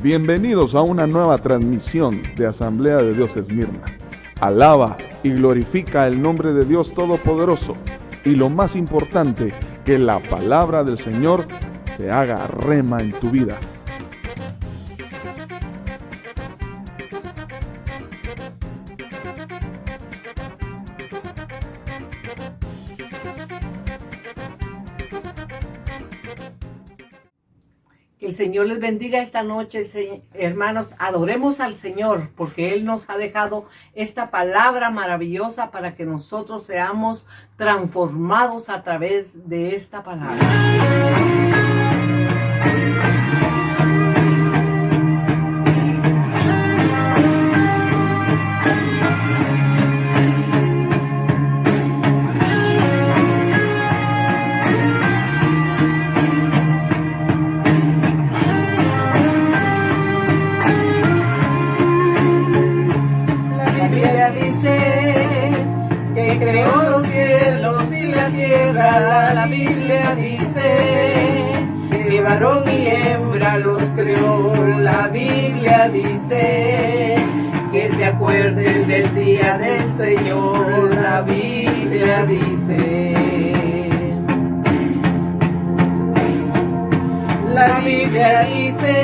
Bienvenidos a una nueva transmisión de Asamblea de Dios Esmirna. Alaba y glorifica el nombre de Dios Todopoderoso. Y lo más importante, que la palabra del Señor se haga rema en tu vida. Que el Señor les bendiga esta noche, hermanos. Adoremos al Señor porque Él nos ha dejado esta palabra maravillosa para que nosotros seamos transformados a través de esta palabra. La Biblia dice que varón y hembra los creó. La Biblia dice que te acuerdes del día del Señor. La Biblia dice. La Biblia dice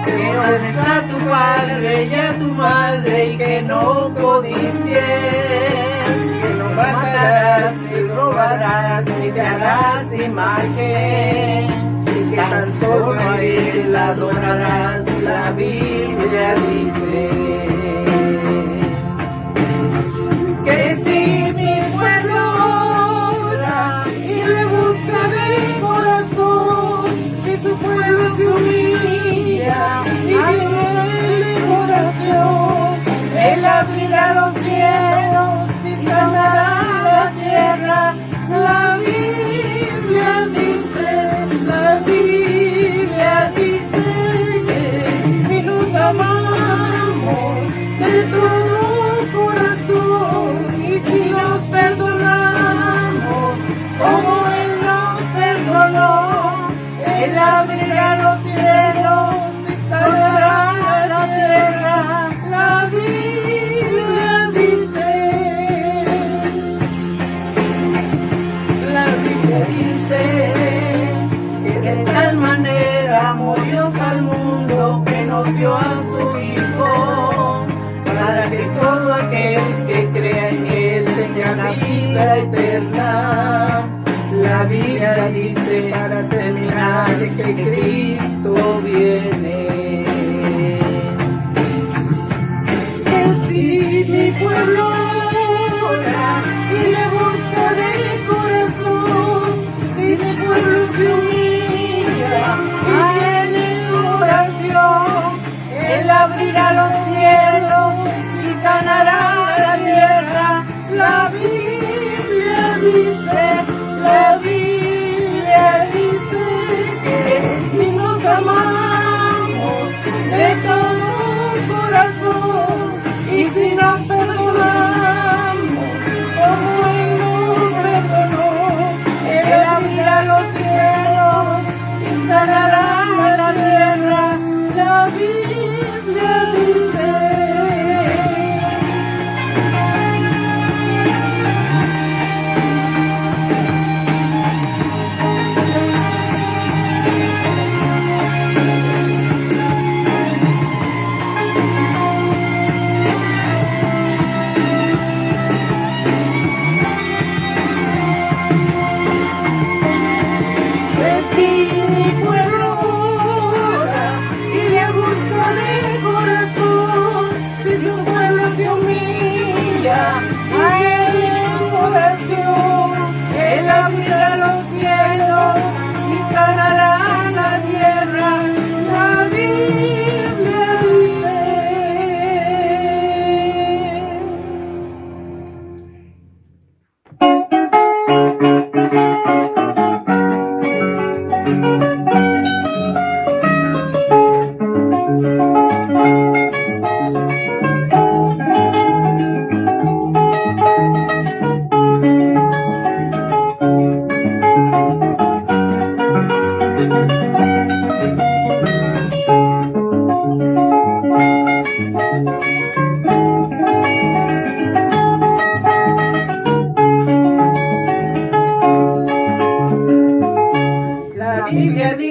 que honres a tu padre y a tu madre y que no codicies, que no matarás, ni robarás, ni te harás imagen, y que tan solo a Él adorarás. La Biblia dice que si mi pueblo ora y le busca de corazón, si su pueblo se humilla y viene en oración, Él abrirá los cielos y sanará la tierra. La Biblia dice que si nos amamos de todo corazón y si nos perdonamos como Él nos perdonó, Él abrirá los cielos y sanará la tierra. La Biblia dice que de tal manera amó Dios al mundo que nos dio a su Hijo, para que todo aquel que crea en Él tenga la vida eterna. La Biblia dice, para terminar, que Cristo viene. Que si mi pueblo ora y le busca de corazón, si mi pueblo se humilla y viene en oración, Él abrirá los cielos y sanará la tierra. La Biblia dice que si nos amamos de todo corazón y si nos perdonamos como Él nos perdonó, Él abrirá los cielos y sanará la tierra. La Biblia dice. Si mi pueblo ora y le busca de corazón,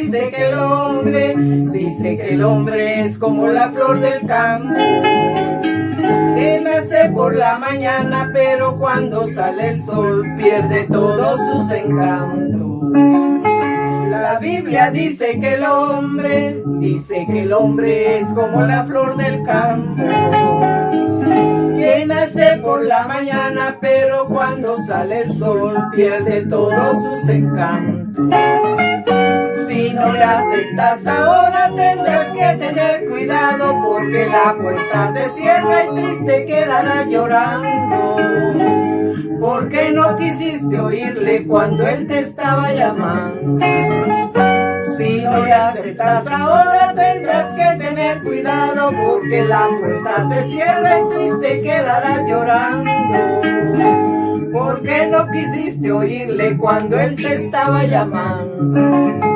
dice que el hombre es como la flor del campo, que nace por la mañana, pero cuando sale el sol pierde todos sus encantos. La Biblia dice que el hombre es como la flor del campo, que nace por la mañana, pero cuando sale el sol pierde todos sus encantos. Si no le aceptas ahora tendrás que tener cuidado, porque la puerta se cierra y triste quedarás llorando, porque no quisiste oírle cuando él te estaba llamando. Si no le aceptas ahora tendrás que tener cuidado, porque la puerta se cierra y triste quedarás llorando, porque no quisiste oírle cuando él te estaba llamando.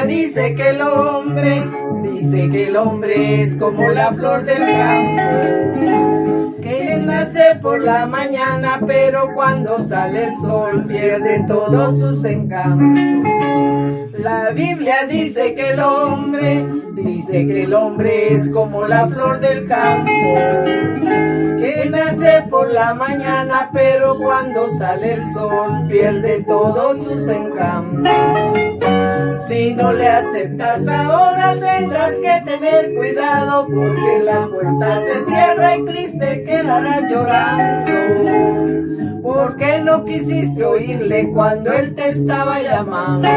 Dice que el hombre es como la flor del campo, que nace por la mañana, pero cuando sale el sol pierde todos sus encantos. La Biblia dice que el hombre es como la flor del campo, que nace por la mañana, pero cuando sale el sol pierde todos sus encantos. Si no le aceptas ahora tendrás que tener cuidado, porque la puerta se cierra y triste quedarás llorando, porque no quisiste oírle cuando él te estaba llamando.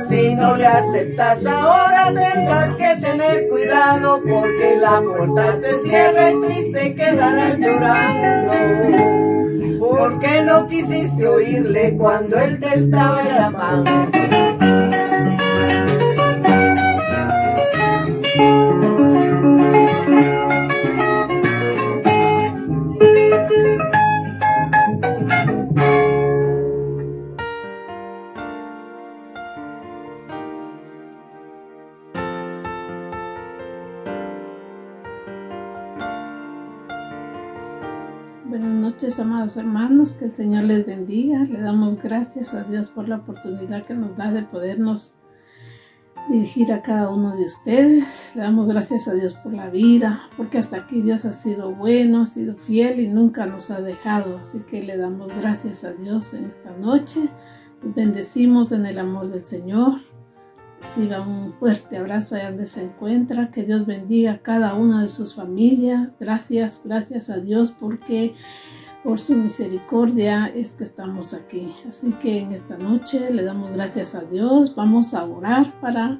Si no le aceptas ahora tendrás que tener cuidado, porque la puerta se cierra y triste quedarás llorando, porque no quisiste oírle cuando él te estaba llamando. Buenas noches, amados hermanos, que el Señor les bendiga. Le damos gracias a Dios por la oportunidad que nos da de podernos dirigir a cada uno de ustedes. Le damos gracias a Dios por la vida, porque hasta aquí Dios ha sido bueno, ha sido fiel y nunca nos ha dejado. Así que le damos gracias a Dios en esta noche. Los bendecimos en el amor del Señor. Reciba un fuerte abrazo allá donde se encuentra. Que Dios bendiga a cada una de sus familias. Gracias a Dios porque por su misericordia es que estamos aquí. Así que en esta noche le damos gracias a Dios. Vamos a orar para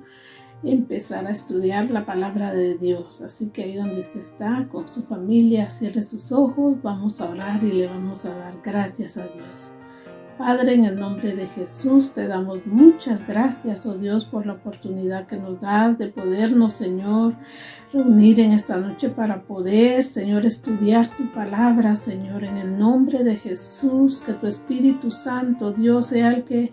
empezar a estudiar la palabra de Dios. Así que ahí donde usted está con su familia, cierre sus ojos. Vamos a orar y le vamos a dar gracias a Dios. Padre, en el nombre de Jesús, te damos muchas gracias, oh Dios, por la oportunidad que nos das de podernos, Señor, reunir en esta noche para poder, Señor, estudiar tu palabra, Señor, en el nombre de Jesús. Que tu Espíritu Santo, Dios, sea el que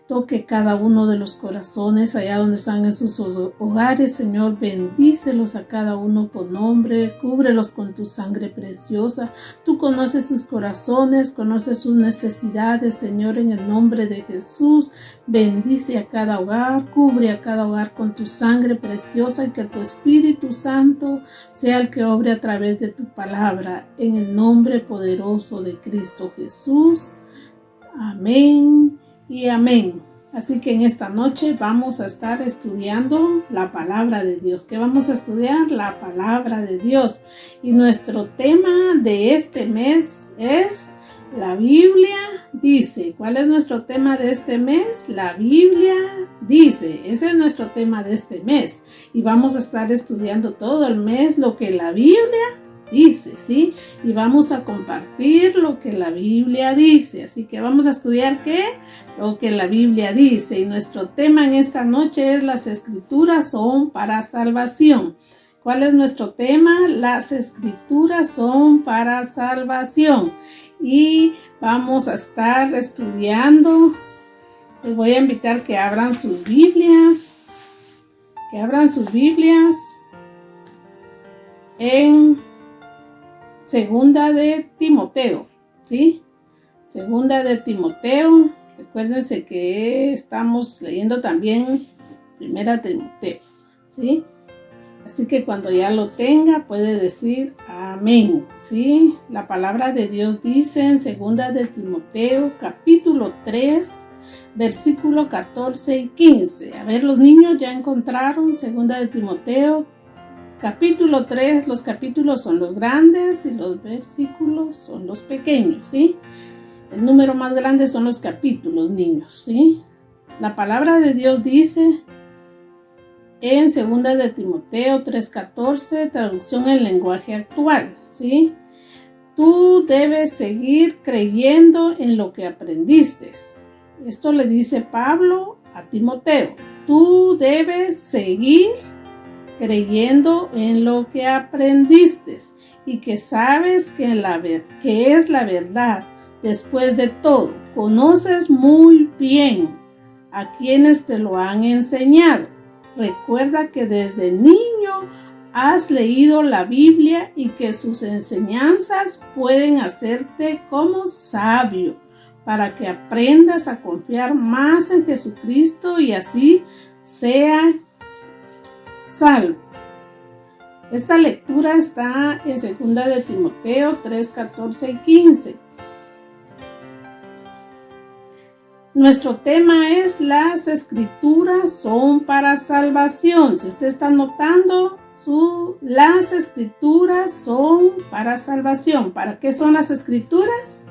toque cada uno de los corazones allá donde están en sus hogares, Señor. Bendícelos a cada uno por nombre, cúbrelos con tu sangre preciosa. Tú conoces sus corazones, conoces sus necesidades, Señor, en el nombre de Jesús. Bendice a cada hogar, cubre a cada hogar con tu sangre preciosa, y que tu Espíritu Santo sea el que obre a través de tu palabra, en el nombre poderoso de Cristo Jesús. Amén y amén. Así que en esta noche vamos a estar estudiando la palabra de Dios. ¿Qué vamos a estudiar? La palabra de Dios. Y nuestro tema de este mes es la Biblia dice. ¿Cuál es nuestro tema de este mes? La Biblia dice. Ese es nuestro tema de este mes. Y vamos a estar estudiando todo el mes lo que la Biblia dice, ¿sí? Y vamos a compartir lo que la Biblia dice. Así que vamos a estudiar ¿qué? Lo que la Biblia dice. Y nuestro tema en esta noche es las escrituras son para salvación. ¿Cuál es nuestro tema? Las escrituras son para salvación. Y vamos a estar estudiando. Les voy a invitar que abran sus Biblias. Que abran sus Biblias en Segunda de Timoteo, ¿sí? Segunda de Timoteo. Recuérdense que estamos leyendo también Primera Timoteo, ¿sí? Así que cuando ya lo tenga puede decir amén, ¿sí? La palabra de Dios dice en Segunda de Timoteo, capítulo 3, versículo 14 y 15. A ver, los niños ya encontraron Segunda de Timoteo, capítulo 3, los capítulos son los grandes y los versículos son los pequeños, ¿sí? El número más grande son los capítulos, niños, ¿sí? La palabra de Dios dice en 2 de Timoteo 3:14, traducción en lenguaje actual, ¿sí? Tú debes seguir creyendo en lo que aprendiste. Esto le dice Pablo a Timoteo. Tú debes seguir creyendo en lo que aprendiste y que sabes que es la verdad. Después de todo, conoces muy bien a quienes te lo han enseñado. Recuerda que desde niño has leído la Biblia y que sus enseñanzas pueden hacerte como sabio para que aprendas a confiar más en Jesucristo y así sea salvo. Esta lectura está en 2 de Timoteo 3, 14 y 15. Nuestro tema es las escrituras son para salvación. Si usted está notando, las escrituras son para salvación. ¿Para qué son las escrituras?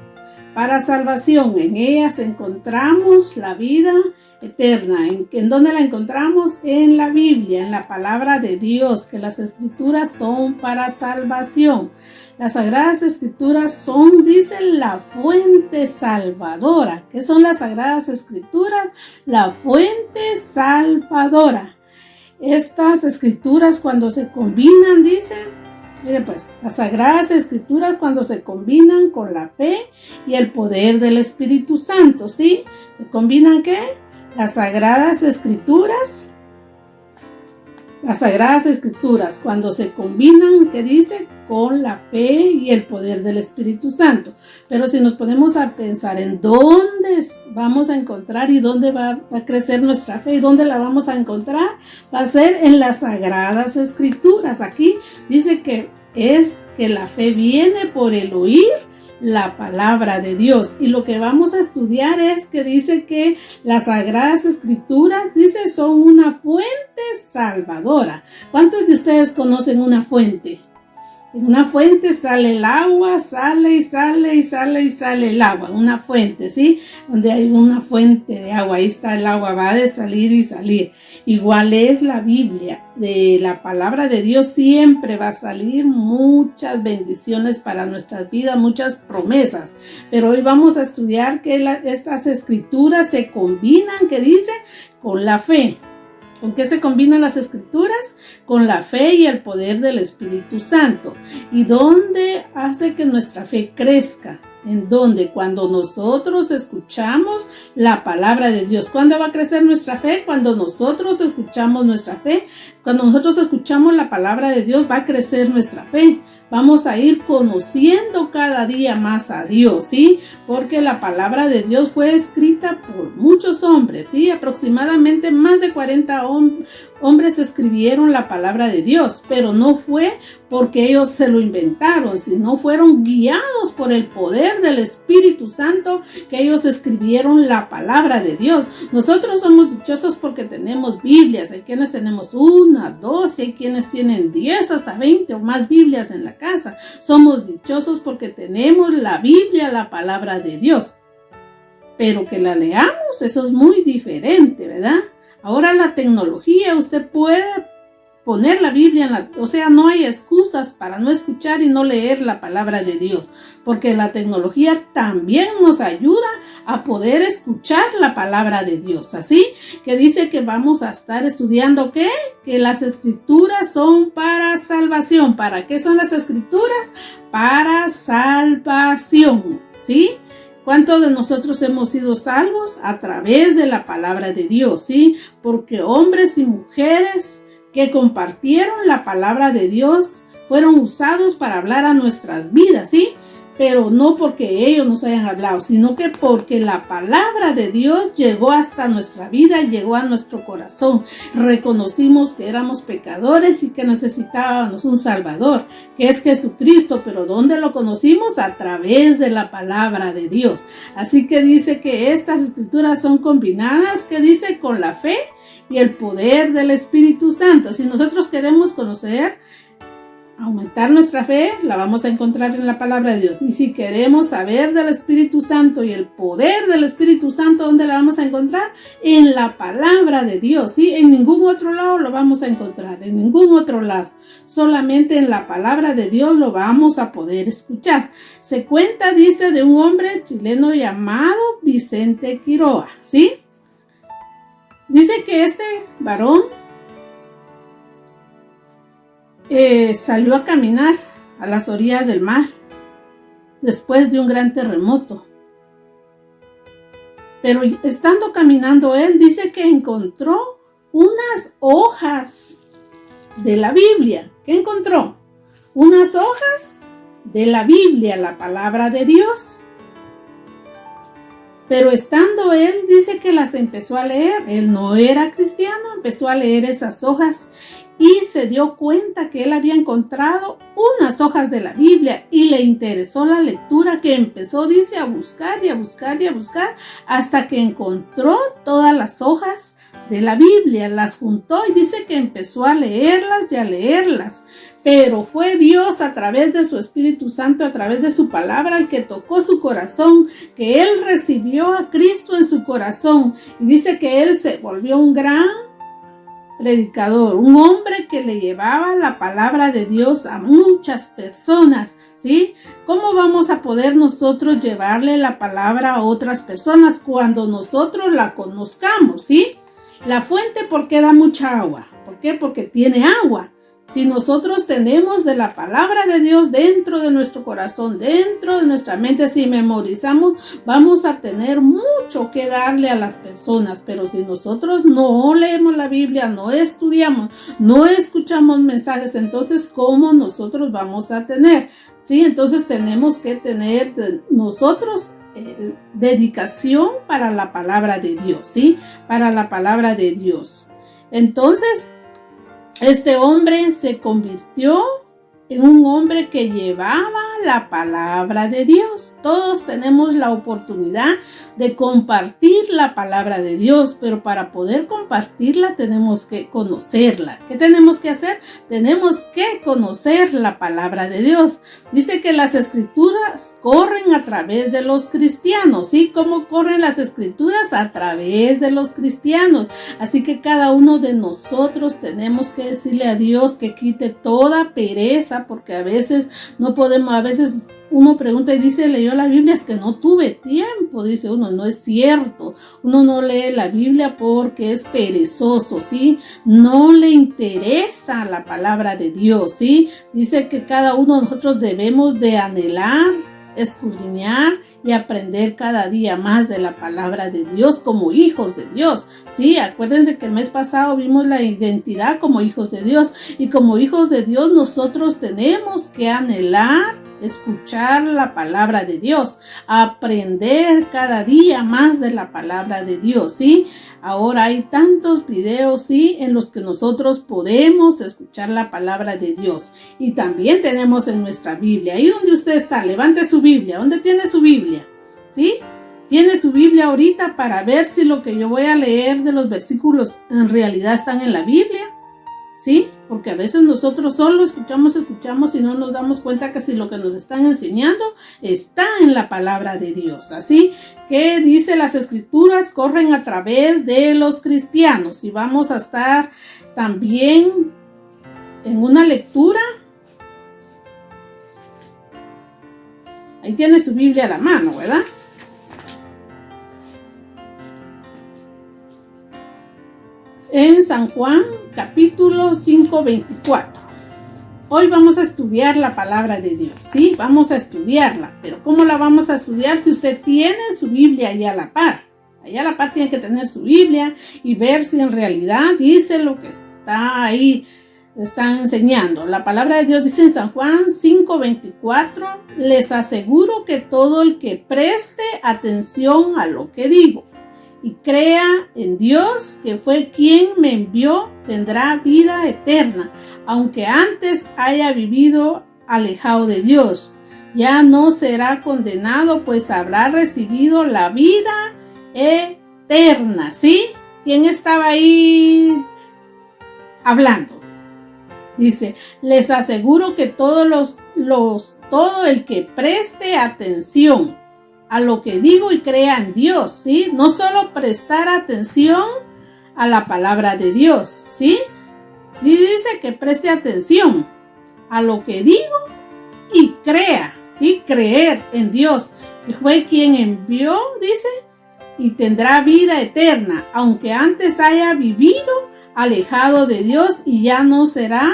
Para salvación. En ellas encontramos la vida eterna. ¿En dónde la encontramos? En la Biblia, en la palabra de Dios, que las escrituras son para salvación. Las Sagradas Escrituras son, dice, la fuente salvadora. ¿Qué son las Sagradas Escrituras? La fuente salvadora. Estas escrituras cuando se combinan, dice, mire pues, las Sagradas Escrituras cuando se combinan con la fe y el poder del Espíritu Santo, ¿sí? ¿Se combinan qué? Las Sagradas Escrituras cuando se combinan, ¿qué dice? Con la fe y el poder del Espíritu Santo. Pero si nos ponemos a pensar en dónde vamos a encontrar y dónde va a crecer nuestra fe y dónde la vamos a encontrar, va a ser en las Sagradas Escrituras. Aquí dice que la fe viene por el oír la palabra de Dios. Y lo que vamos a estudiar es que dice que las Sagradas Escrituras, dice, son una fuente salvadora. ¿Cuántos de ustedes conocen una fuente? En una fuente sale el agua, sale el agua, una fuente, ¿sí? Donde hay una fuente de agua, ahí está el agua, va de salir y salir. Igual es la Biblia, de la palabra de Dios siempre va a salir muchas bendiciones para nuestras vidas, muchas promesas. Pero hoy vamos a estudiar que estas escrituras se combinan, ¿qué dice? Con la fe. ¿Con qué se combinan las escrituras? Con la fe y el poder del Espíritu Santo. ¿Y dónde hace que nuestra fe crezca? ¿En dónde? Cuando nosotros escuchamos la palabra de Dios. ¿Cuándo va a crecer nuestra fe? Cuando nosotros escuchamos nuestra fe. Cuando nosotros escuchamos la palabra de Dios va a crecer nuestra fe. vamos a ir conociendo cada día más a Dios, ¿sí? Porque la palabra de Dios fue escrita por muchos hombres, ¿sí? Aproximadamente más de 40 hombres escribieron la palabra de Dios, pero no fue porque ellos se lo inventaron, sino fueron guiados por el poder del Espíritu Santo que ellos escribieron la palabra de Dios. Nosotros somos dichosos porque tenemos Biblias. Hay quienes tenemos 1, 2, y hay quienes tienen 10 hasta 20 o más Biblias en la casa. Somos dichosos porque tenemos la Biblia, la palabra de Dios. Pero que la leamos, eso es muy diferente, ¿verdad? Ahora la tecnología, usted puede poner la Biblia, o sea, no hay excusas para no escuchar y no leer la palabra de Dios, porque la tecnología también nos ayuda a poder escuchar la palabra de Dios. Así que dice que vamos a estar estudiando ¿qué? Que las escrituras son para salvación. ¿Para qué son las escrituras? Para salvación, ¿sí? ¿Cuántos de nosotros hemos sido salvos? A través de la palabra de Dios, ¿sí? Porque hombres y mujeres que compartieron la palabra de Dios fueron usados para hablar a nuestras vidas, ¿sí? Pero no porque ellos nos hayan hablado, sino que porque la palabra de Dios llegó hasta nuestra vida, llegó a nuestro corazón. Reconocimos que éramos pecadores y que necesitábamos un Salvador, que es Jesucristo. Pero ¿dónde lo conocimos? A través de la palabra de Dios. Así que dice que estas escrituras son combinadas, que dice con la fe y el poder del Espíritu Santo. Si nosotros queremos conocer, aumentar nuestra fe, la vamos a encontrar en la palabra de Dios. Y si queremos saber del Espíritu Santo y el poder del Espíritu Santo, ¿dónde la vamos a encontrar? En la palabra de Dios, ¿sí? En ningún otro lado lo vamos a encontrar, en ningún otro lado. Solamente en la palabra de Dios lo vamos a poder escuchar. Se cuenta, dice, de un hombre chileno llamado Vicente Quiroga, ¿sí? Dice que este varón salió a caminar a las orillas del mar después de un gran terremoto. Pero estando caminando él, dice que encontró unas hojas de la Biblia. ¿Qué encontró? Unas hojas de la Biblia, la palabra de Dios. Pero estando él, dice que las empezó a leer. Él no era cristiano, empezó a leer esas hojas y se dio cuenta que él había encontrado unas hojas de la Biblia y le interesó la lectura, que empezó, dice, a buscar y a buscar y a buscar hasta que encontró todas las hojas de la Biblia, las juntó y dice que empezó a leerlas y a leerlas. Pero fue Dios a través de su Espíritu Santo, a través de su palabra, el que tocó su corazón, que él recibió a Cristo en su corazón. Y dice que él se volvió un gran predicador, un hombre que le llevaba la palabra de Dios a muchas personas, ¿sí? ¿Cómo vamos a poder nosotros llevarle la palabra a otras personas cuando nosotros la conozcamos, ¿sí? La fuente, ¿por qué da mucha agua? ¿Por qué? Porque tiene agua. Si nosotros tenemos de la palabra de Dios dentro de nuestro corazón, dentro de nuestra mente, si memorizamos, vamos a tener mucho que darle a las personas. Pero si nosotros no leemos la Biblia, no estudiamos, no escuchamos mensajes, entonces ¿cómo nosotros vamos a tener? ¿Sí? Entonces tenemos que tener nosotros dedicación para la palabra de Dios, ¿sí? Para la palabra de Dios. Entonces, este hombre se convirtió en un hombre que llevaba la palabra de Dios. Todos tenemos la oportunidad de compartir la palabra de Dios, pero para poder compartirla tenemos que conocerla. ¿Qué tenemos que hacer? Tenemos que conocer la palabra de Dios. Dice que las escrituras corren a través de los cristianos, ¿sí? ¿Cómo corren las escrituras? A través de los cristianos. Así que cada uno de nosotros tenemos que decirle a Dios que quite toda pereza, porque a veces no podemos, a veces uno pregunta y dice, leyó la Biblia, es que no tuve tiempo, dice uno. No es cierto, uno no lee la Biblia porque es perezoso, ¿sí? No le interesa la palabra de Dios, ¿sí? Dice que cada uno de nosotros debemos de anhelar escudriñar y aprender cada día más de la palabra de Dios como hijos de Dios. Sí, acuérdense que el mes pasado vimos la identidad como hijos de Dios, y como hijos de Dios nosotros tenemos que anhelar escuchar la palabra de Dios, aprender cada día más de la palabra de Dios, ¿sí? Ahora hay tantos videos, ¿sí?, en los que nosotros podemos escuchar la palabra de Dios. Y también tenemos en nuestra Biblia, ahí donde usted está, levante su Biblia. ¿Dónde tiene su Biblia? ¿Sí? Tiene su Biblia ahorita para ver si lo que yo voy a leer de los versículos en realidad están en la Biblia. ¿Sí? Porque a veces nosotros solo escuchamos y no nos damos cuenta que si lo que nos están enseñando está en la palabra de Dios. Así que dice, las escrituras corren a través de los cristianos, y vamos a estar también en una lectura. Ahí tiene su Biblia a la mano, ¿verdad? En San Juan, capítulo 5:24. Hoy vamos a estudiar la palabra de Dios, ¿sí? Vamos a estudiarla, pero ¿cómo la vamos a estudiar si usted tiene su Biblia ahí a la par? Ahí a la par tiene que tener su Biblia y ver si en realidad dice lo que está ahí, están enseñando. La palabra de Dios dice en San Juan 5:24, les aseguro que todo el que preste atención a lo que digo y crea en Dios, que fue quien me envió, tendrá vida eterna, aunque antes haya vivido alejado de Dios. Ya no será condenado, pues habrá recibido la vida eterna. ¿Sí? ¿Quién estaba ahí hablando? Dice, les aseguro que todo el que preste atención a lo que digo y crea en Dios, ¿sí? No solo prestar atención a la palabra de Dios, ¿sí? Sí dice que preste atención a lo que digo y crea, ¿sí? Creer en Dios, que fue quien envió, dice, y tendrá vida eterna, aunque antes haya vivido alejado de Dios, y ya no será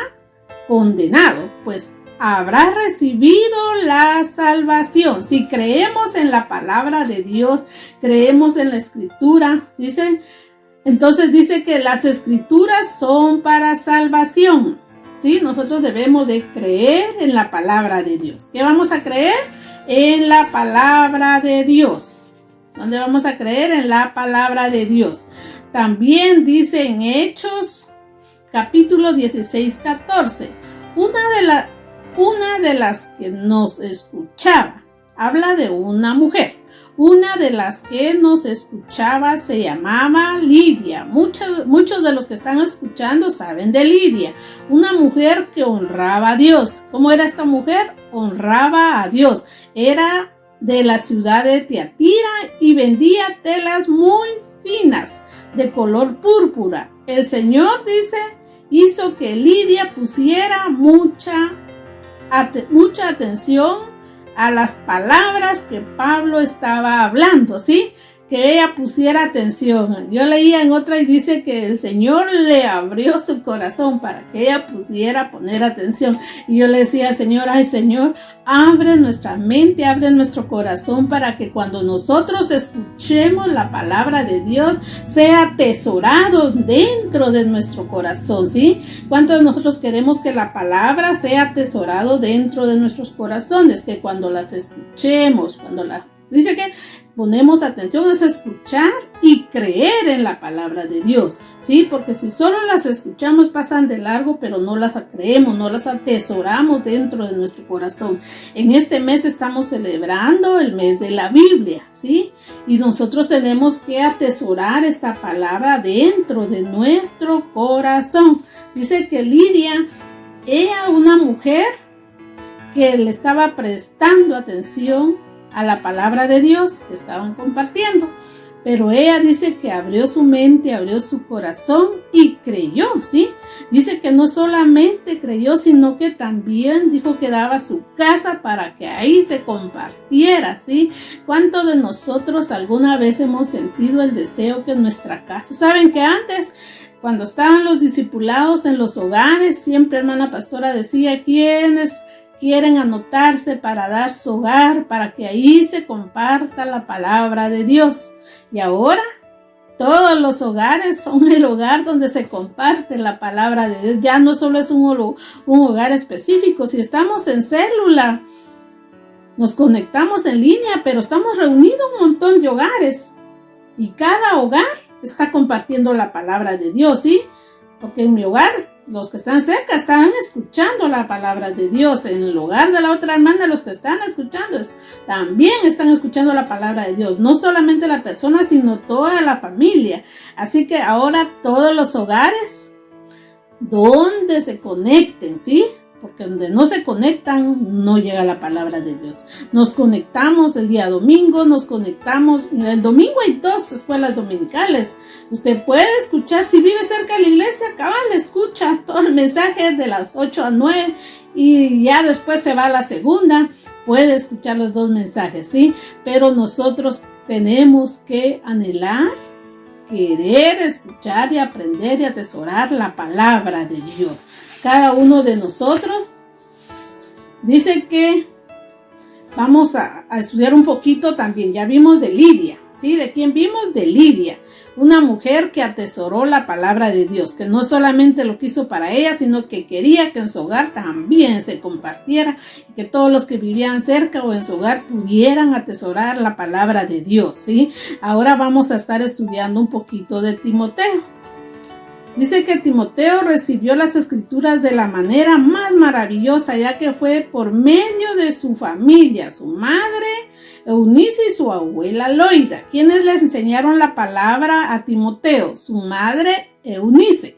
condenado, pues habrá recibido la salvación. Si creemos en la palabra de Dios, creemos en la escritura, dice, entonces dice que las escrituras son para salvación, ¿sí? Nosotros debemos de creer en la palabra de Dios. ¿Qué vamos a creer? En la palabra de Dios. ¿Dónde vamos a creer? En la palabra de Dios. También dice en Hechos, capítulo 16:14, una de las que nos escuchaba, habla de una mujer. Una de las que nos escuchaba se llamaba Lidia. Muchos de los que están escuchando saben de Lidia. Una mujer que honraba a Dios. ¿Cómo era esta mujer? Honraba a Dios. Era de la ciudad de Tiatira y vendía telas muy finas de color púrpura. El Señor, dice, hizo que Lidia pusiera mucha atención a las palabras que Pablo estaba hablando, ¿sí? Que ella pusiera atención. Yo leía en otra y dice que el Señor le abrió su corazón para que ella pudiera poner atención. Y yo le decía al Señor, ay Señor, abre nuestra mente, abre nuestro corazón para que cuando nosotros escuchemos la palabra de Dios sea atesorado dentro de nuestro corazón, ¿sí? ¿Cuántos de nosotros queremos que la palabra sea atesorado dentro de nuestros corazones? Que cuando las escuchemos, dice que ponemos atención es escuchar y creer en la palabra de Dios, ¿sí? Porque si solo las escuchamos pasan de largo, pero no las creemos, no las atesoramos dentro de nuestro corazón. En este mes estamos celebrando el mes de la Biblia, ¿sí? Y nosotros tenemos que atesorar esta palabra dentro de nuestro corazón. Dice que Lidia era una mujer que le estaba prestando atención a la palabra de Dios que estaban compartiendo, pero ella dice que abrió su mente, abrió su corazón y creyó, ¿sí? Dice que no solamente creyó, sino que también dijo que daba su casa para que ahí se compartiera, ¿sí? ¿Cuántos de nosotros alguna vez hemos sentido el deseo que en nuestra casa? ¿Saben que antes, cuando estaban los discipulados en los hogares, siempre hermana pastora decía, ¿quiénes quieren anotarse para dar su hogar, para que ahí se comparta la palabra de Dios. Y ahora todos los hogares son el hogar donde se comparte la palabra de Dios. Ya no solo es un hogar específico. Si estamos en célula, nos conectamos en línea, pero estamos reunidos un montón de hogares. Y cada hogar está compartiendo la palabra de Dios, ¿sí? Porque en mi hogar, los que están cerca están escuchando la palabra de Dios. En el hogar de la otra hermana, los que están escuchando también están escuchando la palabra de Dios. No solamente la persona, sino toda la familia. Así que ahora todos los hogares donde se conecten, ¿sí? Porque donde no se conectan, no llega la palabra de Dios. Nos conectamos el día domingo, nos conectamos. El domingo hay 2 escuelas dominicales. Usted puede escuchar, si vive cerca de la iglesia, cabal, escucha todo el mensaje de las 8 a 9 y ya después se va a la segunda. Puede escuchar los 2 mensajes, ¿sí? Pero nosotros tenemos que anhelar, querer escuchar y aprender y atesorar la palabra de Dios. Cada uno de nosotros dice que vamos a estudiar un poquito también. Ya vimos de Lidia, ¿sí? ¿De quién vimos? De Lidia, una mujer que atesoró la palabra de Dios, que no solamente lo quiso para ella, sino que quería que en su hogar también se compartiera y que todos los que vivían cerca o en su hogar pudieran atesorar la palabra de Dios, ¿sí? Ahora vamos a estar estudiando un poquito de Timoteo. Dice que Timoteo recibió las escrituras de la manera más maravillosa, ya que fue por medio de su familia, su madre Eunice y su abuela Loida, quienes les enseñaron la palabra a Timoteo, su madre Eunice.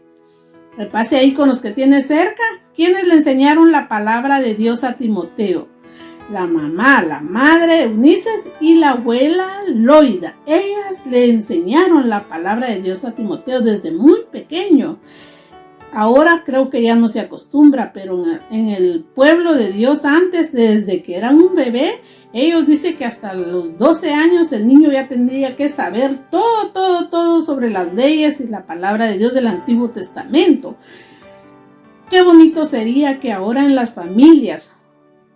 Repase ahí con los que tiene cerca, quienes le enseñaron la palabra de Dios a Timoteo. La mamá, la madre Eunice y la abuela Loida. Ellas le enseñaron la palabra de Dios a Timoteo desde muy pequeño. Ahora creo que ya no se acostumbra, pero en el pueblo de Dios antes, desde que eran un bebé, ellos dicen que hasta los 12 años el niño ya tendría que saber todo sobre las leyes y la palabra de Dios del Antiguo Testamento. Qué bonito sería que ahora en las familias,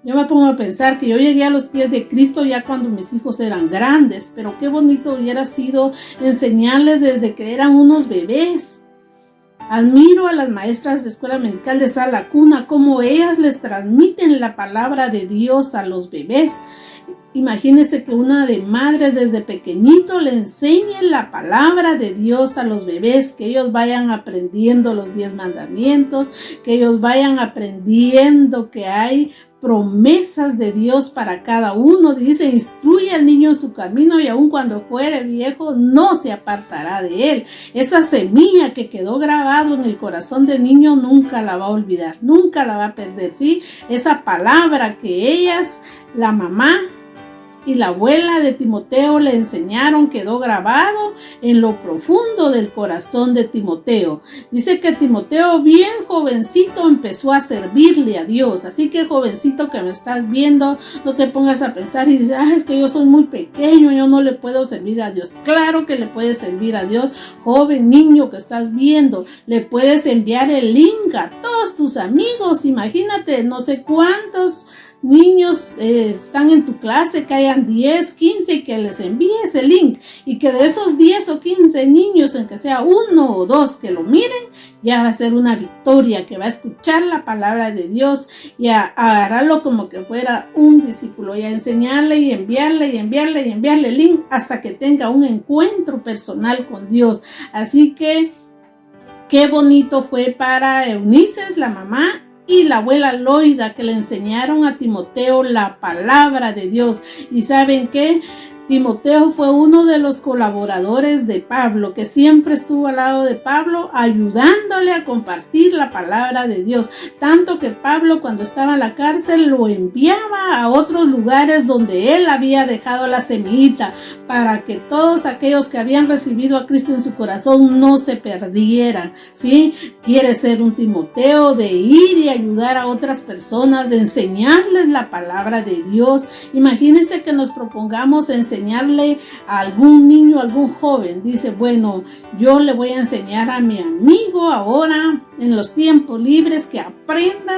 yo me pongo a pensar que yo llegué a los pies de Cristo ya cuando mis hijos eran grandes, pero qué bonito hubiera sido enseñarles desde que eran unos bebés. Admiro a las maestras de escuela dominical de Sala Cuna, cómo ellas les transmiten la palabra de Dios a los bebés. Imagínense que una de madres desde pequeñito le enseñe la palabra de Dios a los bebés, que ellos vayan aprendiendo los 10 mandamientos, que ellos vayan aprendiendo que hay promesas de Dios para cada uno. Dice, instruye al niño en su camino y aun cuando fuere viejo no se apartará de él. Esa semilla que quedó grabado en el corazón del niño nunca la va a olvidar, nunca la va a perder, ¿sí? Esa palabra que ellas, la mamá y la abuela de Timoteo le enseñaron, quedó grabado en lo profundo del corazón de Timoteo. Dice que Timoteo bien jovencito empezó a servirle a Dios. Así que jovencito que me estás viendo, no te pongas a pensar y dices, es que yo soy muy pequeño, yo no le puedo servir a Dios. Claro que le puedes servir a Dios. Joven, niño que estás viendo, le puedes enviar el link a todos tus amigos. Imagínate, no sé cuántos niños están en tu clase, que hayan 10, 15, que les envíes el link y que de esos 10 o 15 niños, en que sea 1 o 2 que lo miren, ya va a ser una victoria, que va a escuchar la palabra de Dios y a agarrarlo como que fuera un discípulo y a enseñarle y enviarle el link hasta que tenga un encuentro personal con Dios. Así que qué bonito fue para Eunice, la mamá, y la abuela Loida, que le enseñaron a Timoteo la palabra de Dios. ¿Y saben qué? Timoteo fue uno de los colaboradores de Pablo, que siempre estuvo al lado de Pablo, ayudándole a compartir la palabra de Dios. Tanto que Pablo, cuando estaba en la cárcel, lo enviaba a otros lugares donde él había dejado la semillita, para que todos aquellos que habían recibido a Cristo en su corazón no se perdieran, ¿sí? Quiere ser un Timoteo de ir y ayudar a otras personas, de enseñarles la palabra de Dios. Imagínense que nos propongamos enseñarle a algún niño, a algún joven. Dice, bueno, yo le voy a enseñar a mi amigo ahora en los tiempos libres que aprenda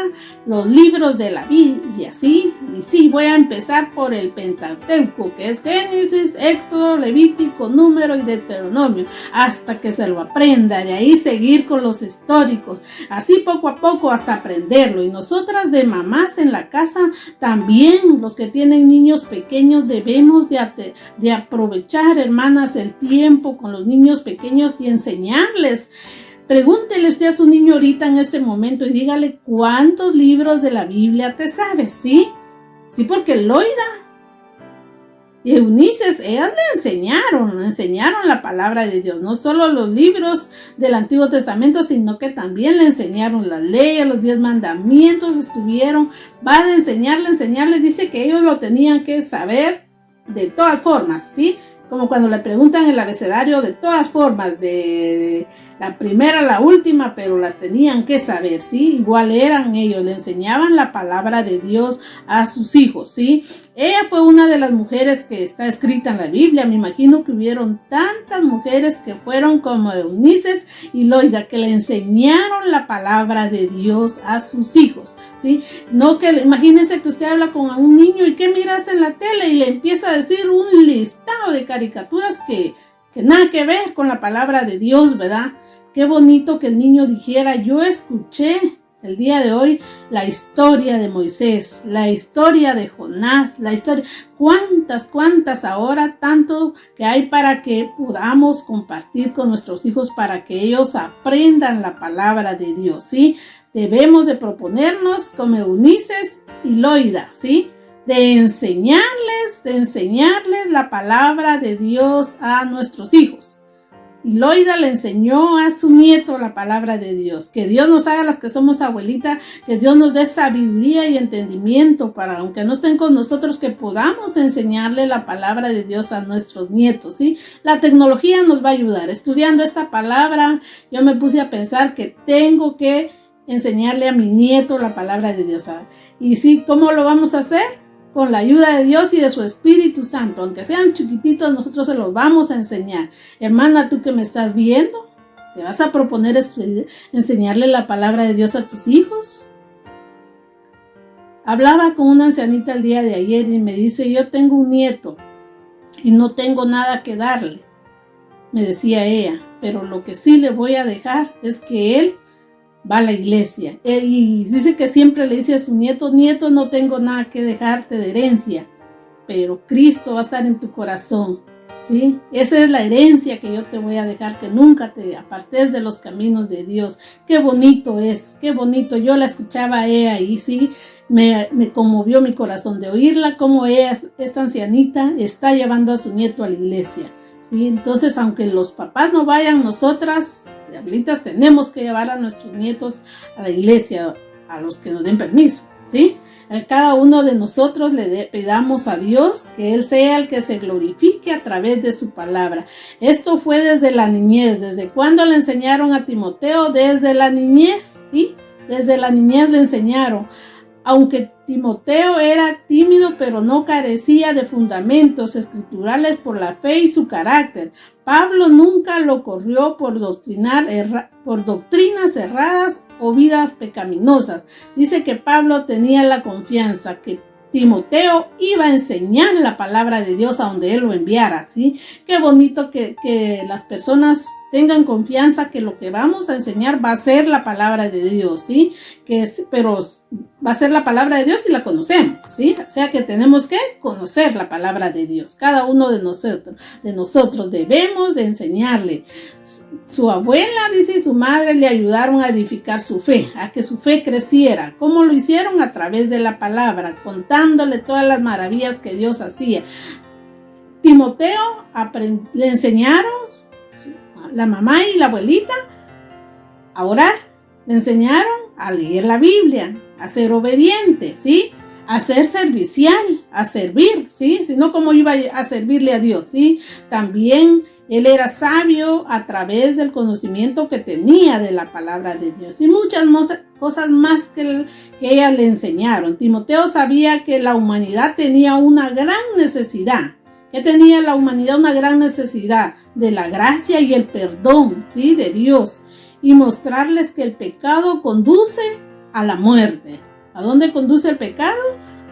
los libros de la Biblia, ¿sí? Y sí, voy a empezar por el Pentateuco, que es Génesis, Éxodo, Levítico, Número y Deuteronomio, hasta que se lo aprenda. De ahí seguir con los históricos, así poco a poco hasta aprenderlo. Y nosotras de mamás en la casa, también los que tienen niños pequeños, debemos de aprovechar, hermanas, el tiempo con los niños pequeños y enseñarles. Pregúntele usted a su niño ahorita en este momento y dígale cuántos libros de la Biblia te sabes, ¿sí? Sí, porque Loida y Eunices, ellas le enseñaron la palabra de Dios, no solo los libros del Antiguo Testamento, sino que también le enseñaron las leyes, los 10 mandamientos, van a enseñarle, dice que ellos lo tenían que saber de todas formas, ¿sí? Como cuando le preguntan el abecedario, de todas formas, de la primera a la última, pero la tenían que saber, ¿sí? Igual eran ellos, le enseñaban la palabra de Dios a sus hijos, ¿sí? Ella fue una de las mujeres que está escrita en la Biblia. Me imagino que hubieron tantas mujeres que fueron como Eunices y Loida, que le enseñaron la palabra de Dios a sus hijos, ¿sí? No que, imagínense que usted habla con un niño y ¿qué miras en la tele? Y le empieza a decir un listado de caricaturas que nada que ver con la palabra de Dios, ¿verdad? Qué bonito que el niño dijera, yo escuché el día de hoy la historia de Moisés, la historia de Jonás, la historia, cuántas ahora, tanto que hay para que podamos compartir con nuestros hijos para que ellos aprendan la palabra de Dios, ¿sí? Debemos de proponernos como Eunices y Loida, ¿sí? De enseñarles la palabra de Dios a nuestros hijos. Y Loida le enseñó a su nieto la palabra de Dios. Que Dios nos haga, las que somos abuelitas, que Dios nos dé sabiduría y entendimiento para, aunque no estén con nosotros, que podamos enseñarle la palabra de Dios a nuestros nietos, ¿sí? La tecnología nos va a ayudar. Estudiando esta palabra, yo me puse a pensar que tengo que enseñarle a mi nieto la palabra de Dios. Y sí, ¿cómo lo vamos a hacer? Con la ayuda de Dios y de su Espíritu Santo. Aunque sean chiquititos, nosotros se los vamos a enseñar. Hermana, tú que me estás viendo, ¿te vas a proponer enseñarle la palabra de Dios a tus hijos? Hablaba con una ancianita el día de ayer y me dice, yo tengo un nieto y no tengo nada que darle. Me decía ella, pero lo que sí le voy a dejar es que él va a la iglesia. Y dice que siempre le dice a su nieto, no tengo nada que dejarte de herencia, pero Cristo va a estar en tu corazón, ¿sí? Esa es la herencia que yo te voy a dejar, que nunca te apartes de los caminos de Dios. Qué bonito es, qué bonito. Yo la escuchaba a ella y sí, me conmovió mi corazón de oírla, como ella, esta ancianita, está llevando a su nieto a la iglesia, ¿sí? Entonces, aunque los papás no vayan, nosotras abuelitas tenemos que llevar a nuestros nietos a la iglesia, a los que nos den permiso, ¿sí? A cada uno de nosotros le pedamos a Dios que Él sea el que se glorifique a través de su palabra. Esto fue desde la niñez. ¿Desde cuándo le enseñaron a Timoteo? Desde la niñez, ¿sí? Desde la niñez le enseñaron. Aunque Timoteo era tímido, pero no carecía de fundamentos escriturales por la fe y su carácter. Pablo nunca lo corrió por doctrinas erradas o vidas pecaminosas. Dice que Pablo tenía la confianza que Timoteo iba a enseñar la palabra de Dios a donde él lo enviara, ¿sí? Qué bonito que las personas tengan confianza que lo que vamos a enseñar va a ser la palabra de Dios, ¿sí? Pero va a ser la palabra de Dios si la conocemos, ¿sí? O sea que tenemos que conocer la palabra de Dios. Cada uno de nosotros debemos de enseñarle. Su abuela, dice, y su madre le ayudaron a edificar su fe, a que su fe creciera. ¿Cómo lo hicieron? A través de la palabra, contándole todas las maravillas que Dios hacía. Timoteo le enseñaron, la mamá y la abuelita, a orar. Le enseñaron a leer la Biblia, a ser obediente, ¿sí? A ser servicial, a servir, ¿sí? Si no, ¿cómo iba a servirle a Dios, sí? También él era sabio a través del conocimiento que tenía de la palabra de Dios y muchas cosas más que ellas le enseñaron. Timoteo sabía que la humanidad tenía una gran necesidad. ¿Qué tenía la humanidad? Una gran necesidad de la gracia y el perdón, ¿sí? De Dios. y mostrarles que el pecado conduce a la muerte. ¿A dónde conduce el pecado?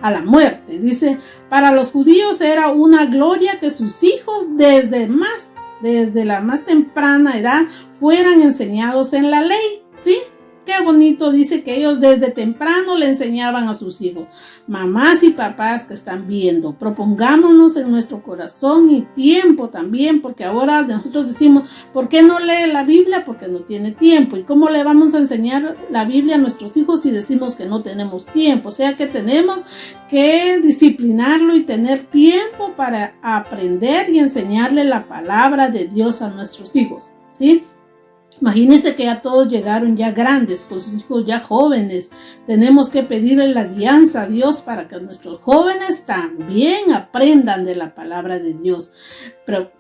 A la muerte. Dice, para los judíos era una gloria que sus hijos desde la más temprana edad fueran enseñados en la ley, ¿sí? Qué bonito, dice que ellos desde temprano le enseñaban a sus hijos. Mamás y papás que están viendo, propongámonos en nuestro corazón y tiempo también, porque ahora nosotros decimos, ¿por qué no lee la Biblia? Porque no tiene tiempo. ¿Y cómo le vamos a enseñar la Biblia a nuestros hijos si decimos que no tenemos tiempo? O sea que tenemos que disciplinarlo y tener tiempo para aprender y enseñarle la palabra de Dios a nuestros hijos, ¿sí? Imagínense que ya todos llegaron ya grandes, con sus hijos ya jóvenes. Tenemos que pedirle la guianza a Dios para que nuestros jóvenes también aprendan de la palabra de Dios.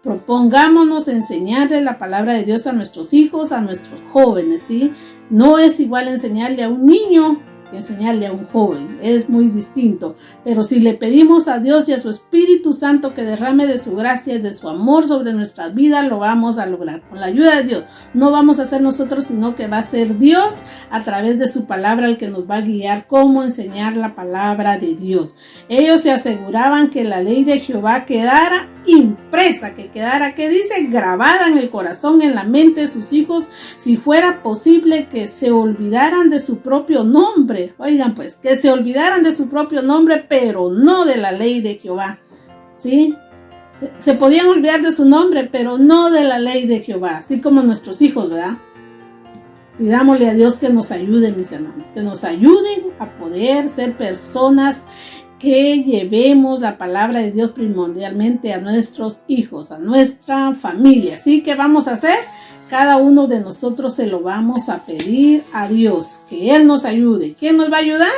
Propongámonos enseñarle la palabra de Dios a nuestros hijos, a nuestros jóvenes, ¿sí? No es igual enseñarle a un niño que enseñarle a un joven, es muy distinto. Pero si le pedimos a Dios y a su Espíritu Santo que derrame de su gracia y de su amor sobre nuestras vidas, lo vamos a lograr. Con la ayuda de Dios, no vamos a ser nosotros, sino que va a ser Dios a través de su palabra el que nos va a guiar cómo enseñar la palabra de Dios. Ellos se aseguraban que la ley de Jehová quedara impresa, que quedara, que dice, grabada en el corazón, en la mente de sus hijos, si fuera posible que se olvidaran de su propio nombre. Oigan pues, que se olvidaran de su propio nombre, pero no de la ley de Jehová, ¿sí? Se podían olvidar de su nombre, pero no de la ley de Jehová, así como nuestros hijos, ¿verdad? Pidámosle a Dios que nos ayude, mis hermanos, que nos ayuden a poder ser personas que llevemos la palabra de Dios primordialmente a nuestros hijos, a nuestra familia. ¿Sí? ¿Qué vamos a hacer? Cada uno de nosotros se lo vamos a pedir a Dios, que Él nos ayude. ¿Quién nos va a ayudar?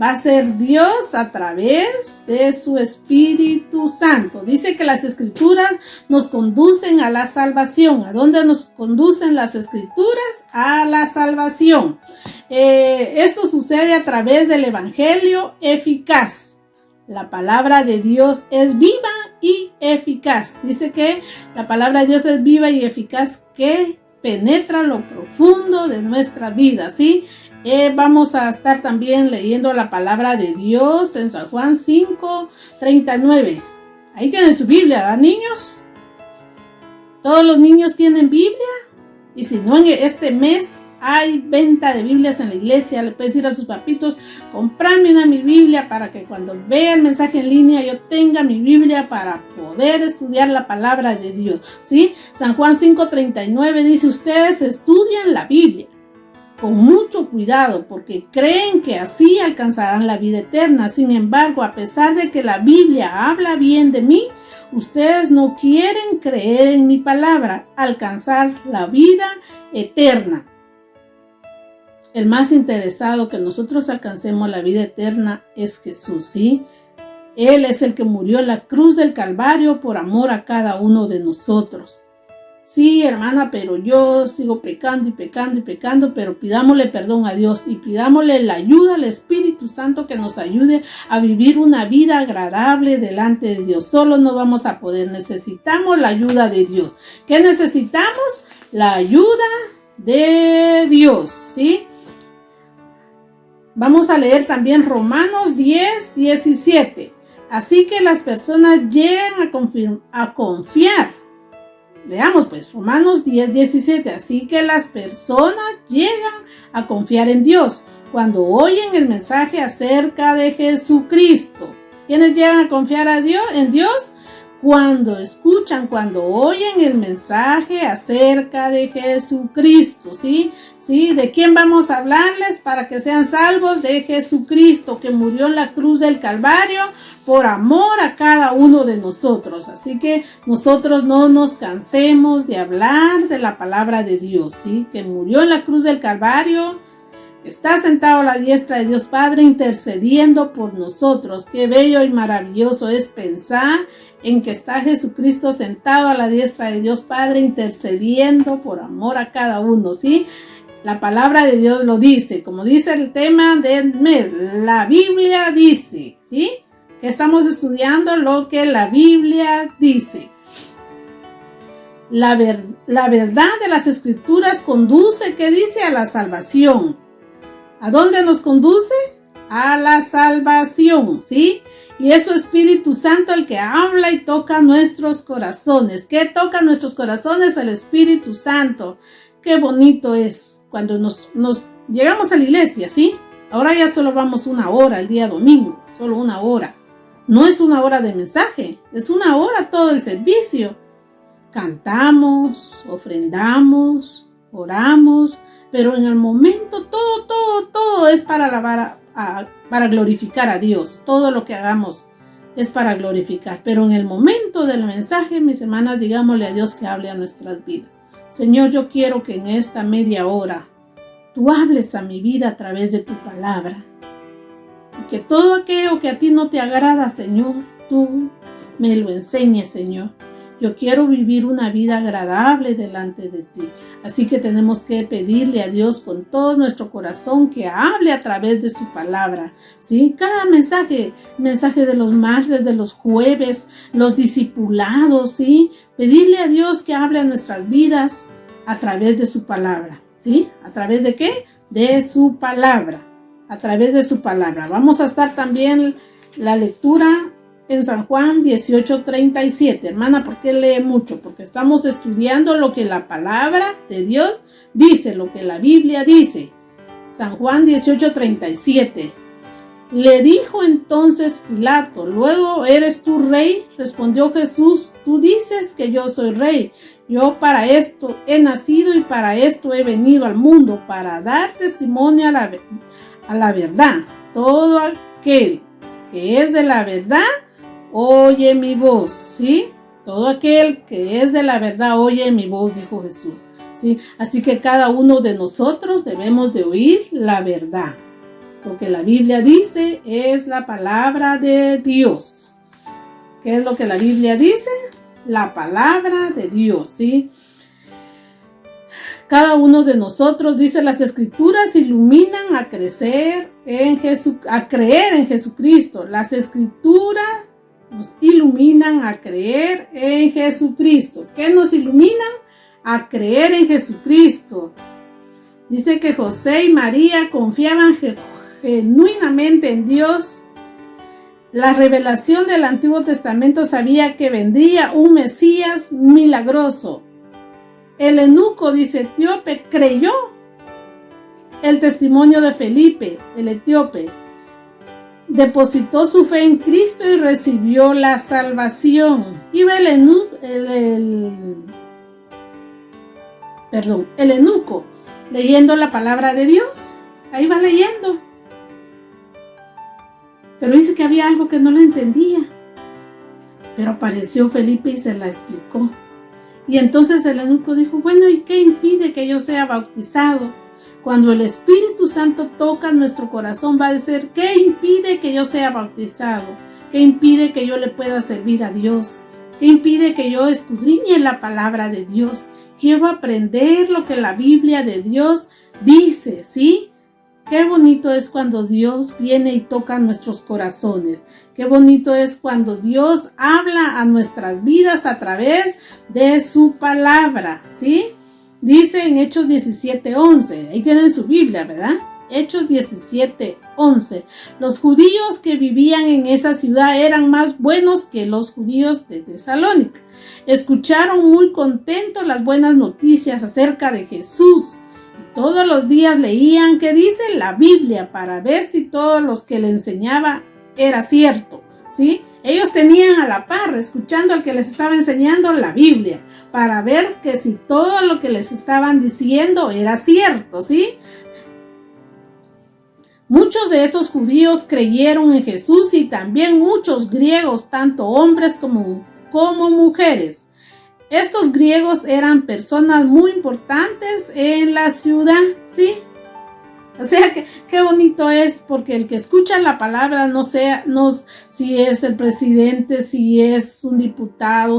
Va a ser Dios a través de su Espíritu Santo. Dice que las Escrituras nos conducen a la salvación. ¿A dónde nos conducen las Escrituras? A la salvación. Esto sucede a través del Evangelio eficaz. La palabra de Dios es viva y eficaz. Dice que la palabra de Dios es viva y eficaz, que penetra lo profundo de nuestra vida, ¿sí? Vamos a estar también leyendo la palabra de Dios en San Juan 5:39. Ahí tienen su Biblia, ¿verdad, niños? ¿Todos los niños tienen Biblia? Y si no, en este mes hay venta de Biblias en la iglesia. Le puedes decir a sus papitos, comprame mi Biblia para que cuando vea el mensaje en línea yo tenga mi Biblia para poder estudiar la palabra de Dios, ¿sí? San Juan 5:39 dice, ustedes estudian la Biblia con mucho cuidado porque creen que así alcanzarán la vida eterna. Sin embargo, a pesar de que la Biblia habla bien de mí, ustedes no quieren creer en mi palabra, alcanzar la vida eterna. El más interesado que nosotros alcancemos la vida eterna es Jesús, ¿sí? Él es el que murió en la cruz del Calvario por amor a cada uno de nosotros. Sí, hermana, pero yo sigo pecando y pecando y pecando, pero pidámosle perdón a Dios y pidámosle la ayuda al Espíritu Santo que nos ayude a vivir una vida agradable delante de Dios. Solo no vamos a poder, necesitamos la ayuda de Dios. ¿Qué necesitamos? La ayuda de Dios, ¿sí? Vamos a leer también Romanos 10:17. Así que las personas llegan a confiar. Veamos pues, Romanos 10:17. Así que las personas llegan a confiar en Dios cuando oyen el mensaje acerca de Jesucristo. ¿Quiénes llegan a confiar en Dios? Cuando escuchan, cuando oyen el mensaje acerca de Jesucristo, ¿sí? ¿Sí? ¿De quién vamos a hablarles para que sean salvos? De Jesucristo, que murió en la cruz del Calvario por amor a cada uno de nosotros. Así que nosotros no nos cansemos de hablar de la palabra de Dios, ¿sí? Que murió en la cruz del Calvario, que está sentado a la diestra de Dios Padre intercediendo por nosotros. Qué bello y maravilloso es pensar en que está Jesucristo sentado a la diestra de Dios Padre intercediendo por amor a cada uno, ¿sí? La palabra de Dios lo dice, como dice el tema del mes, la Biblia dice, ¿sí? Que estamos estudiando lo que la Biblia dice. La verdad de las Escrituras conduce, ¿qué dice? A la salvación. ¿A dónde nos conduce? A la salvación, ¿sí? Y es su Espíritu Santo el que habla y toca nuestros corazones. ¿Qué toca nuestros corazones? El Espíritu Santo. Qué bonito es cuando nos llegamos a la iglesia, ¿sí? Ahora ya solo vamos 1 hora el día domingo, solo 1 hora. No es 1 hora de mensaje, es 1 hora todo el servicio. Cantamos, ofrendamos, oramos, pero en el momento todo es para alabar, para glorificar a Dios. Todo lo que hagamos es para glorificar. Pero en el momento del mensaje, mis hermanas, digámosle a Dios que hable a nuestras vidas. Señor, yo quiero que en esta media hora tú hables a mi vida a través de tu palabra. Y que todo aquello que a ti no te agrada, Señor, tú me lo enseñes, Señor. Yo quiero vivir una vida agradable delante de ti. Así que tenemos que pedirle a Dios con todo nuestro corazón que hable a través de su palabra. ¿Sí? Cada mensaje de los martes, de los jueves, los discipulados, ¿sí? Pedirle a Dios que hable a nuestras vidas a través de su palabra. ¿Sí? ¿A través de qué? De su palabra. A través de su palabra. Vamos a estar también la lectura en San Juan 18:37, hermana. ¿Por qué lee mucho? Porque estamos estudiando lo que la palabra de Dios dice, lo que la Biblia dice. San Juan 18:37. Le dijo entonces Pilato: ¿luego eres tú rey? Respondió Jesús: tú dices que yo soy rey. Yo para esto he nacido y para esto he venido al mundo, para dar testimonio a la verdad. Todo aquel que es de la verdad oye mi voz, ¿sí? Todo aquel que es de la verdad oye mi voz, dijo Jesús, ¿sí? Así que cada uno de nosotros debemos de oír la verdad. Lo que la Biblia dice es la palabra de Dios. ¿Qué es lo que la Biblia dice? La palabra de Dios, ¿sí? Cada uno de nosotros, dice las Escrituras, iluminan a crecer a creer en Jesucristo. Las Escrituras nos iluminan a creer en Jesucristo. ¿Qué nos iluminan? A creer en Jesucristo. Dice que José y María confiaban genuinamente en Dios. La revelación del Antiguo Testamento sabía que vendría un Mesías milagroso. El eunuco, dice, etíope, creyó el testimonio de Felipe, el etíope. Depositó su fe en Cristo y recibió la salvación. Iba el eunuco leyendo la palabra de Dios. Ahí va leyendo. Pero dice que había algo que no lo entendía. Pero apareció Felipe y se la explicó. Y entonces el eunuco dijo: bueno, ¿y qué impide que yo sea bautizado? Cuando el Espíritu Santo toca nuestro corazón, va a decir: ¿qué impide que yo sea bautizado? ¿Qué impide que yo le pueda servir a Dios? ¿Qué impide que yo escudriñe la palabra de Dios? Quiero aprender lo que la Biblia de Dios dice, ¿sí? Qué bonito es cuando Dios viene y toca nuestros corazones. Qué bonito es cuando Dios habla a nuestras vidas a través de su palabra, ¿sí? Dice en Hechos 17:11, ahí tienen su Biblia, ¿verdad? Hechos 17:11. Los judíos que vivían en esa ciudad eran más buenos que los judíos de Tesalónica. Escucharon muy contentos las buenas noticias acerca de Jesús. Y todos los días leían qué dice la Biblia para ver si todo lo que le enseñaba era cierto, ¿sí? Ellos tenían a la par, escuchando al que les estaba enseñando la Biblia, para ver que si todo lo que les estaban diciendo era cierto, ¿sí? Muchos de esos judíos creyeron en Jesús y también muchos griegos, tanto hombres como mujeres. Estos griegos eran personas muy importantes en la ciudad, ¿sí? O sea que qué bonito es, porque el que escucha la palabra, no si es el presidente, si es un diputado,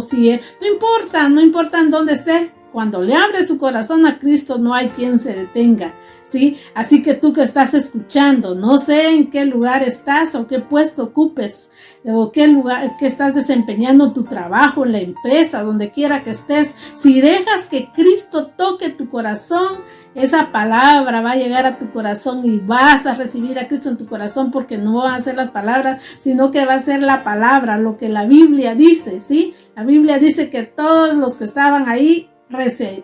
no importa en dónde esté, cuando le abre su corazón a Cristo, no hay quien se detenga, ¿sí? Así que tú que estás escuchando, no sé en qué lugar estás o qué puesto ocupes, o qué lugar que estás desempeñando tu trabajo, en la empresa, donde quiera que estés, si dejas que Cristo toque tu corazón, esa palabra va a llegar a tu corazón y vas a recibir a Cristo en tu corazón, porque no van a ser las palabras, sino que va a ser la palabra, lo que la Biblia dice, ¿sí? La Biblia dice que todos los que estaban ahí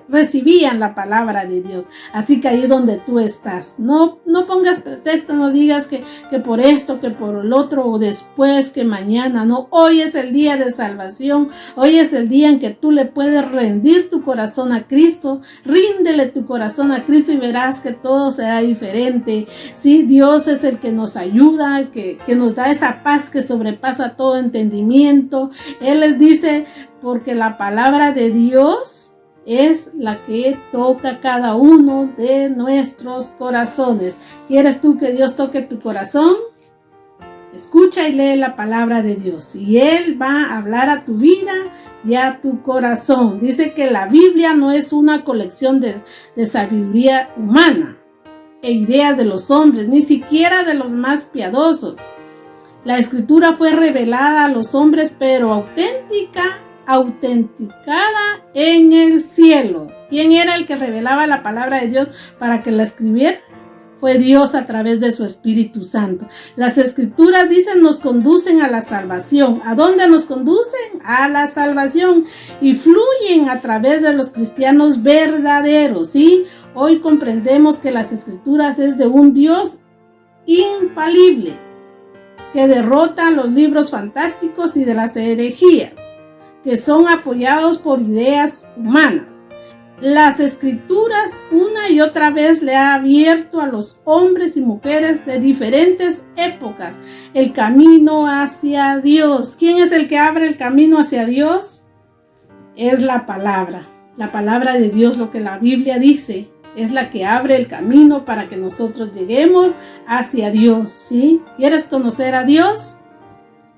recibían la palabra de Dios. Así que ahí donde tú estás, no pongas pretexto, no digas que por esto, que por el otro, o después, que mañana. No, hoy es el día de salvación, hoy es el día en que tú le puedes rendir tu corazón a Cristo. Ríndele tu corazón a Cristo y verás que todo será diferente. Sí, Dios es el que nos ayuda, que nos da esa paz que sobrepasa todo entendimiento. Él les dice, porque la palabra de Dios es la que toca cada uno de nuestros corazones. ¿Quieres tú que Dios toque tu corazón? Escucha y lee la palabra de Dios y Él va a hablar a tu vida y a tu corazón. Dice que la Biblia no es una colección de sabiduría humana e ideas de los hombres, ni siquiera de los más piadosos. La Escritura fue revelada a los hombres, pero autenticada en el cielo. ¿Quién era el que revelaba la palabra de Dios para que la escribiera? Fue Dios a través de su Espíritu Santo. Las Escrituras dicen nos conducen a la salvación. ¿A dónde nos conducen? A la salvación. Y fluyen a través de los cristianos verdaderos, ¿sí? Hoy comprendemos que las Escrituras es de un Dios infalible, que derrota los libros fantásticos y de las herejías, que son apoyados por ideas humanas. Las Escrituras una y otra vez le ha abierto a los hombres y mujeres de diferentes épocas el camino hacia Dios. ¿Quién es el que abre el camino hacia Dios? Es la palabra de Dios, lo que la Biblia dice, es la que abre el camino para que nosotros lleguemos hacia Dios, ¿sí? ¿Quieres conocer a Dios?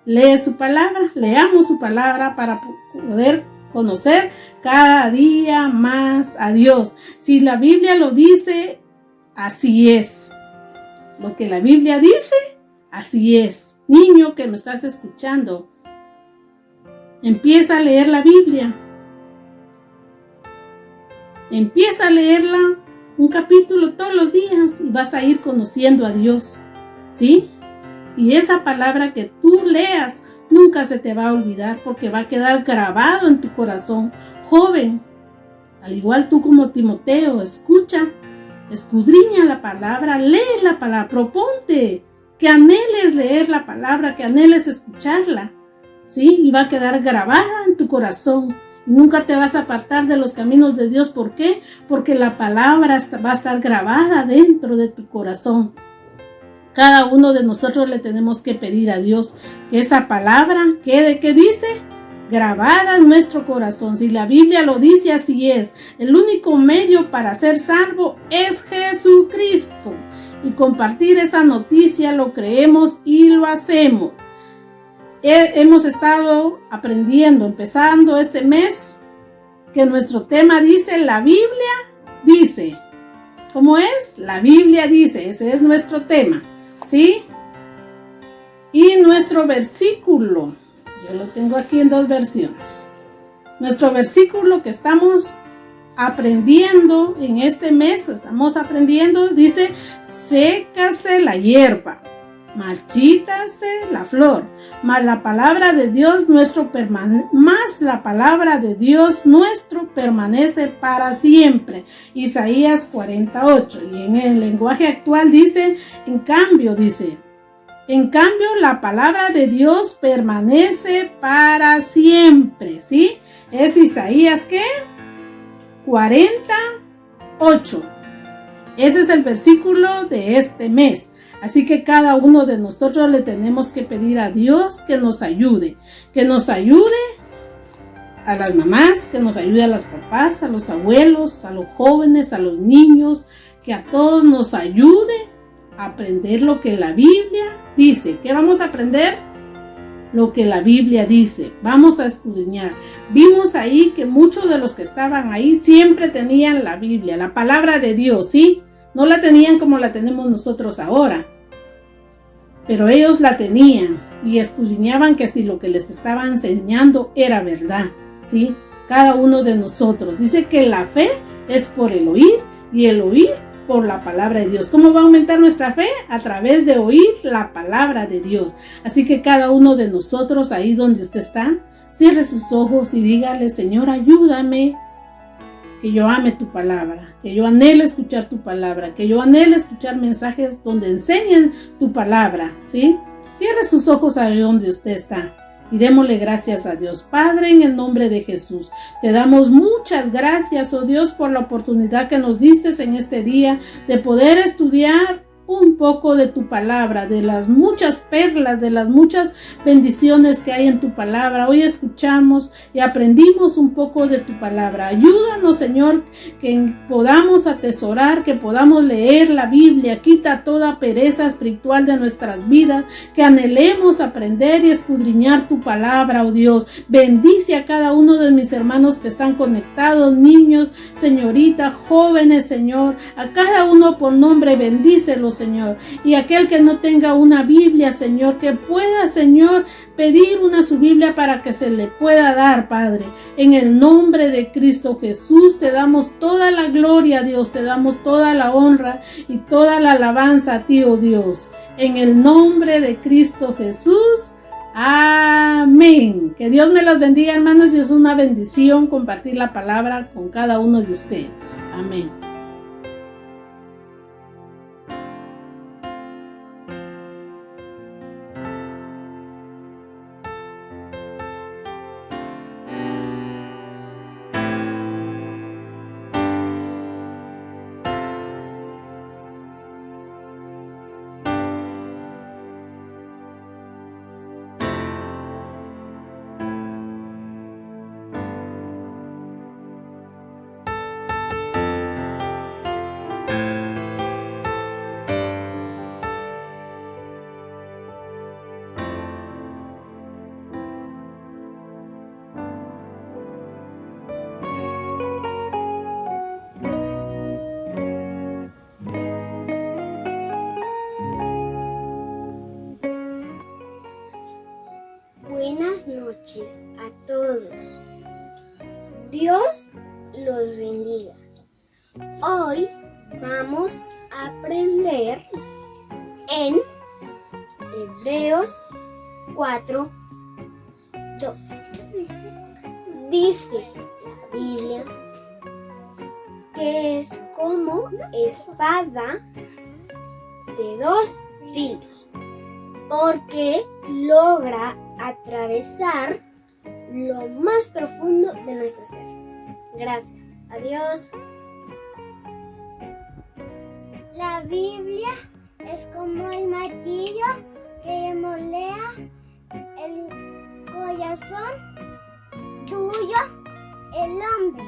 Lee su palabra, leamos su palabra para poder conocer cada día más a Dios. Si la Biblia lo dice, así es. Lo que la Biblia dice, así es. Niño que me estás escuchando, empieza a leer la Biblia. Empieza a leerla un capítulo todos los días y vas a ir conociendo a Dios, ¿sí? Y esa palabra que tú leas nunca se te va a olvidar, porque va a quedar grabado en tu corazón. Joven, al igual tú como Timoteo, escucha, escudriña la palabra, lee la palabra, proponte que anheles leer la palabra, que anheles escucharla, ¿sí? Y va a quedar grabada en tu corazón. Y nunca te vas a apartar de los caminos de Dios. ¿Por qué? Porque la palabra va a estar grabada dentro de tu corazón. Cada uno de nosotros le tenemos que pedir a Dios que esa palabra quede, ¿qué dice? Grabada en nuestro corazón. Si la Biblia lo dice, así es. El único medio para ser salvo es Jesucristo. Y compartir esa noticia lo creemos y lo hacemos. Hemos estado aprendiendo, empezando este mes, que nuestro tema dice, la Biblia dice. ¿Cómo es? La Biblia dice, ese es nuestro tema, ¿sí? Y nuestro versículo, yo lo tengo aquí en dos versiones. Nuestro versículo que estamos aprendiendo en este mes, dice, sécase la hierba, marchítase la flor, mas la palabra de Dios nuestro permanece para siempre. Isaías 48. Y en el lenguaje actual dice, en cambio la palabra de Dios permanece para siempre, ¿sí? Es Isaías, ¿qué? 48. Ese es el versículo de este mes. Así que cada uno de nosotros le tenemos que pedir a Dios que nos ayude a las mamás, que nos ayude a los papás, a los abuelos, a los jóvenes, a los niños, que a todos nos ayude a aprender lo que la Biblia dice. ¿Qué vamos a aprender? lo que la Biblia dice. Vamos a escudriñar. Vimos ahí que muchos de los que estaban ahí siempre tenían la Biblia, la palabra de Dios, ¿sí? No la tenían como la tenemos nosotros ahora, pero ellos la tenían y escudriñaban que si lo que les estaba enseñando era verdad, ¿sí? Cada uno de nosotros. Dice que la fe es por el oír y el oír por la palabra de Dios. ¿Cómo va a aumentar nuestra fe? A través de oír la palabra de Dios. Así que cada uno de nosotros, ahí donde usted está, cierre sus ojos y dígale: Señor, ayúdame, que yo ame tu palabra, que yo anhelo escuchar tu palabra, que yo anhelo escuchar mensajes donde enseñen tu palabra, ¿sí? Cierre sus ojos ahí donde usted está. Y démosle gracias a Dios. Padre, en el nombre de Jesús, te damos muchas gracias, oh Dios, por la oportunidad que nos diste en este día de poder estudiar un poco de tu palabra, de las muchas perlas, de las muchas bendiciones que hay en tu palabra. Hoy escuchamos y aprendimos un poco de tu palabra. Ayúdanos, Señor, que podamos atesorar, que podamos leer la Biblia. Quita toda pereza espiritual de nuestras vidas, que anhelemos aprender y escudriñar tu palabra, oh Dios. Bendice a cada uno de mis hermanos que están conectados, niños, señoritas, jóvenes, Señor. A cada uno por nombre, bendícelos, Señor. Y aquel que no tenga una Biblia, Señor, que pueda, Señor, pedir su Biblia para que se le pueda dar, Padre. En el nombre de Cristo Jesús te damos toda la gloria, Dios. Te damos toda la honra y toda la alabanza a ti, oh Dios. En el nombre de Cristo Jesús. Amén. Que Dios me los bendiga, hermanos, y es una bendición compartir la palabra con cada uno de ustedes. Amén. Buenas noches a todos. Dios los bendiga. Hoy vamos a aprender en Hebreos 4:12. Dice la Biblia que es como espada de dos filos, porque logra atravesar lo más profundo de nuestro ser. Gracias. Adiós. La Biblia es como el martillo que molea el corazón tuyo, el hombre.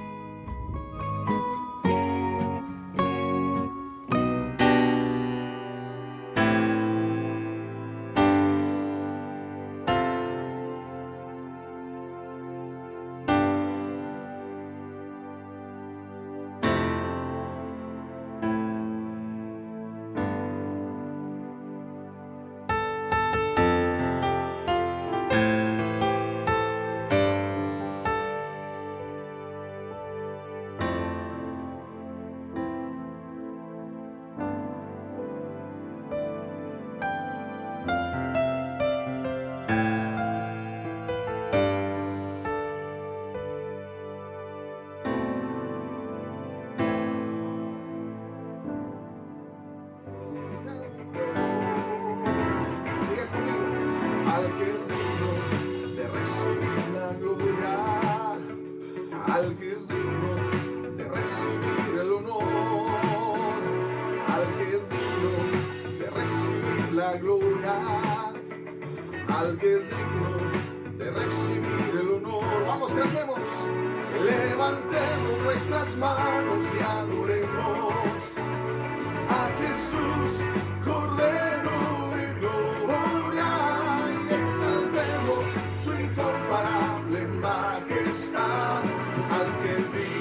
Al que es digno de recibir el honor, al que es digno de recibir la gloria, al que es digno de recibir el honor. Vamos, cantemos, levantemos nuestras manos y adoremos a Jesús, Cordero de gloria, y exaltemos que el